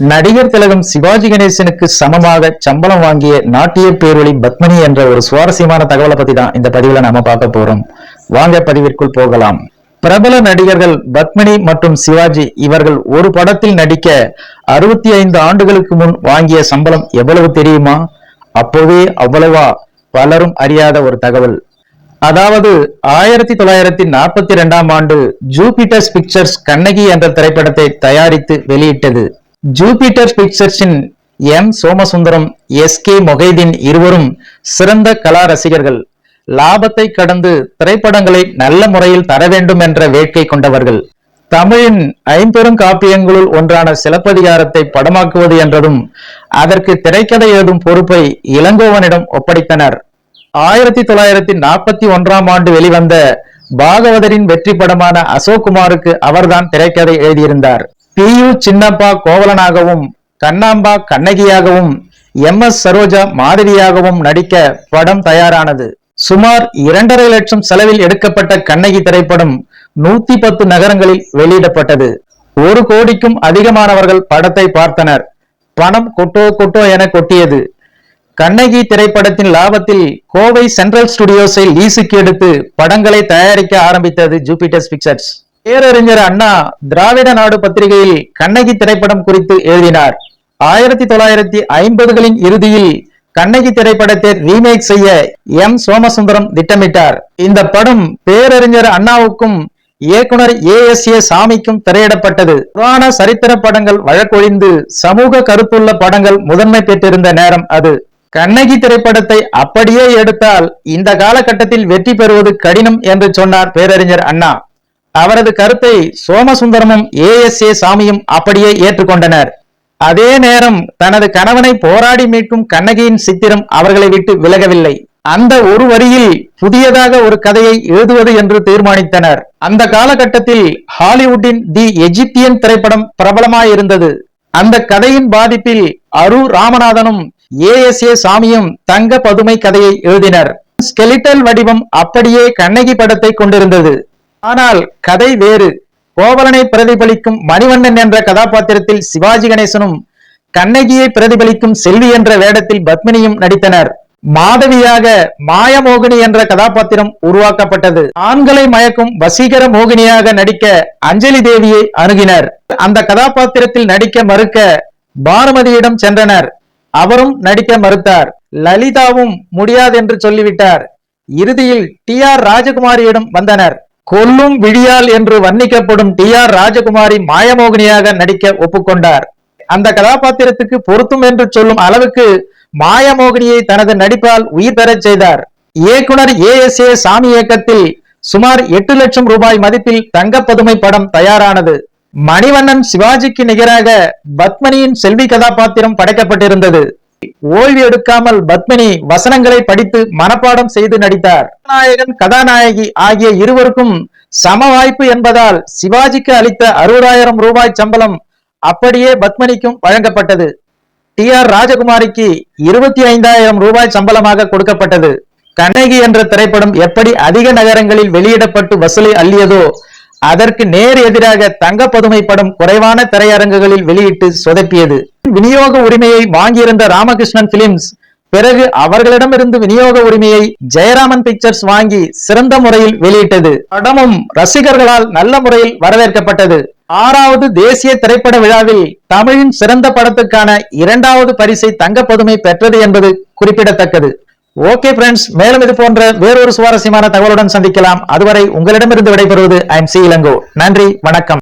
நடிகர் திலகம் சிவாஜி கணேசனுக்கு சமமாக சம்பளம் வாங்கிய நாட்டிய பேரொளி பத்மினி என்ற ஒரு சுவாரஸ்யமான தகவலை பத்தி தான் இந்த பதிவுல நாம பார்க்க போறோம். வாங்க பதிவிற்குள் போகலாம். பிரபல நடிகர்கள் பத்மினி மற்றும் சிவாஜி இவர்கள் ஒரு படத்தில் நடிக்க 65 ஆண்டுகளுக்கு முன் வாங்கிய சம்பளம் எவ்வளவு தெரியுமா? அப்போதே அவ்வளவா பலரும் அறியாத ஒரு தகவல். அதாவது 1942ஆம் ஆண்டு ஜூபிட்டர்ஸ் பிக்சர்ஸ் கண்ணகி என்ற திரைப்படத்தை தயாரித்து வெளியிட்டது. ஜூபிட்டர் பிக்சர்ஸின் எம் சோமசுந்தரம், எஸ்.கே. மொகைதீன் இருவரும் சிறந்த கலா ரசிகர்கள். லாபத்தை கடந்து திரைப்படங்களை நல்ல முறையில் தர வேண்டும் என்ற வேட்கை கொண்டவர்கள். தமிழின் ஐம்பெரும் காப்பியங்களுள் ஒன்றான சிலப்பதிகாரத்தை படமாக்குவது என்றதும் அதற்கு திரைக்கதை எழுதும் பொறுப்பை இளங்கோவனிடம் ஒப்படைத்தனர். 1941ஆம் ஆண்டு வெளிவந்த பாகவதரின் வெற்றி படமான அசோக்குமாருக்கு அவர்தான் திரைக்கதை எழுதியிருந்தார். பி.யு. சின்னப்பா கோவலனாகவும், கண்ணாம்பா கண்ணகியாகவும், எம்.எஸ். சரோஜா மாதவியாகவும் நடிக்க படம் தயாரானது. சுமார் 2.5 லட்சம் செலவில் எடுக்கப்பட்ட கண்ணகி திரைப்படம் 110 நகரங்களில் வெளியிடப்பட்டது. 1 கோடிக்கும் அதிகமானவர்கள் படத்தை பார்த்தனர். பணம் கொட்டோ கொட்டோ என கொட்டியது. கண்ணகி திரைப்படத்தின் லாபத்தில் கோவை சென்ட்ரல் ஸ்டுடியோஸை லீஸுக்கு எடுத்து படங்களை தயாரிக்க ஆரம்பித்தது ஜூபிட்டர்ஸ் பிக்சர்ஸ். பேரறிஞர் அண்ணா திராவிட நாடு பத்திரிகையில் கண்ணகி திரைப்படம் குறித்து எழுதினார். 1950களின் இறுதியில் கண்ணகி திரைப்படத்தை ரீமேக் செய்ய எம் சோமசுந்தரம் திட்டமிட்டார். இந்த படம் பேரறிஞர் அண்ணாவுக்கும் இயக்குனர் ஏ.எஸ்.ஏ. சாமிக்கும் திரையிடப்பட்டது. புராண சரித்திர படங்கள் வழக்கொழிந்து சமூக கருத்துள்ள படங்கள் முதன்மை பெற்றிருந்த நேரம் அது. கண்ணகி திரைப்படத்தை அப்படியே எடுத்தால் இந்த காலகட்டத்தில் வெற்றி பெறுவது கடினம் என்று சொன்னார் பேரறிஞர் அண்ணா. அவரது கருத்தை சோமசுந்தரமும் ஏ.எஸ்.ஏ. சாமியும் அப்படியே ஏற்றுக்கொண்டனர். அதே நேரம் தனது கணவனை போராடி மீட்கும் கண்ணகியின் சித்திரம் அவர்களை விட்டு விலகவில்லை. அந்த ஒரு வரியில் புதியதாக ஒரு கதையை எழுதுவது என்று தீர்மானித்தனர். அந்த காலகட்டத்தில் ஹாலிவுட்டின் தி எஜிப்தியன் திரைப்படம் பிரபலமாயிருந்தது. அந்த கதையின் பாதிப்பில் அரு ராமநாதனும் ஏ.எஸ்.ஏ. சாமியும் தங்க பதுமை கதையை எழுதினர். ஸ்கெலிட்டல் வடிவம் அப்படியே கண்ணகி படத்தை கொண்டிருந்தது. ஆனால் கதை வேறு. கோவலனை பிரதிபலிக்கும் மணிவண்ணன் என்ற கதாபாத்திரத்தில் சிவாஜி கணேசனும், கண்ணகியை பிரதிபலிக்கும் செல்வி என்ற வேடத்தில் பத்மினியும் நடித்தனர். மாதவியாக மாயமோகினி என்ற கதாபாத்திரம் உருவாக்கப்பட்டது. ஆண்களை மயக்கும் வசீகர மோகினியாக நடிக்க அஞ்சலி தேவியை அணுகினர். அந்த கதாபாத்திரத்தில் நடிக்க மறுக்க பானுமதியிடம் சென்றனர். அவரும் நடிக்க மறுத்தார். லலிதாவும் முடியாது என்று சொல்லிவிட்டார். இறுதியில் டி.ஆர். ராஜகுமாரியிடம் வந்தனர். கொல்லும் விழியால் என்று வர்ணிக்கப்படும் டி.ஆர். ராஜகுமாரி மாயமோகினியாக நடிக்க ஒப்புக்கொண்டார். அந்த கதாபாத்திரத்துக்கு பொருத்தும் என்று சொல்லும் அளவுக்கு மாயமோகினியை தனது நடிப்பால் உயிர் பெறச் செய்தார். இயக்குனர் ஏ.எஸ்.ஏ. சாமி இயக்கத்தில் சுமார் 8 லட்சம் ரூபாய் மதிப்பில் தங்க பதுமை படம் தயாரானது. மணிவண்ணன் சிவாஜிக்கு நிகராக பத்மினியின் செல்வி கதாபாத்திரம் படைக்கப்பட்டிருந்தது. ஓய்வு எடுக்காமல் பத்மினி வசனங்களை படித்து மனப்பாடம் செய்து நடித்தார். நாயகன் கதாநாயகி ஆகிய இருவருக்கும் சம வாய்ப்பு என்பதால் சிவாஜிக்கு அளித்த 60,000 ரூபாய் சம்பளம் அப்படியே பத்மினிக்கும் வழங்கப்பட்டது. டி.ஆர். ராஜகுமாரிக்கு 25,000 ரூபாய் சம்பளமாக கொடுக்கப்பட்டது. கண்ணகி என்ற திரைப்படம் எப்படி அதிக நகரங்களில் வெளியிடப்பட்டு வசூலை அள்ளியதோ அதற்கு நேர் எதிராக தங்க பதுமை படம் குறைவான திரையரங்குகளில் வெளியிட்டு சொதப்பியது. விநியோக உரிமையை வாங்கியிருந்த ராமகிருஷ்ணன் பிலிம்ஸ் பிறகு அவர்களிடமிருந்து விநியோக உரிமையை ஜெயராமன் பிக்சர்ஸ் வாங்கி சிறந்த முறையில் வெளியிட்டது. படமும் ரசிகர்களால் நல்ல முறையில் வரவேற்கப்பட்டது. 6வது தேசிய திரைப்பட விழாவில் தமிழின் சிறந்த படத்துக்கான 2வது பரிசை தங்க பதுமை பெற்றது என்பது குறிப்பிடத்தக்கது. ஓகே ஃப்ரெண்ட்ஸ், மேலும் இது போன்ற வேறொரு சுவாரஸ்யமான தகவலுடன் சந்திக்கலாம். அதுவரை உங்களிடமிருந்து விடைபெறுவது ஐ எம் சி இளங்கோ. நன்றி, வணக்கம்.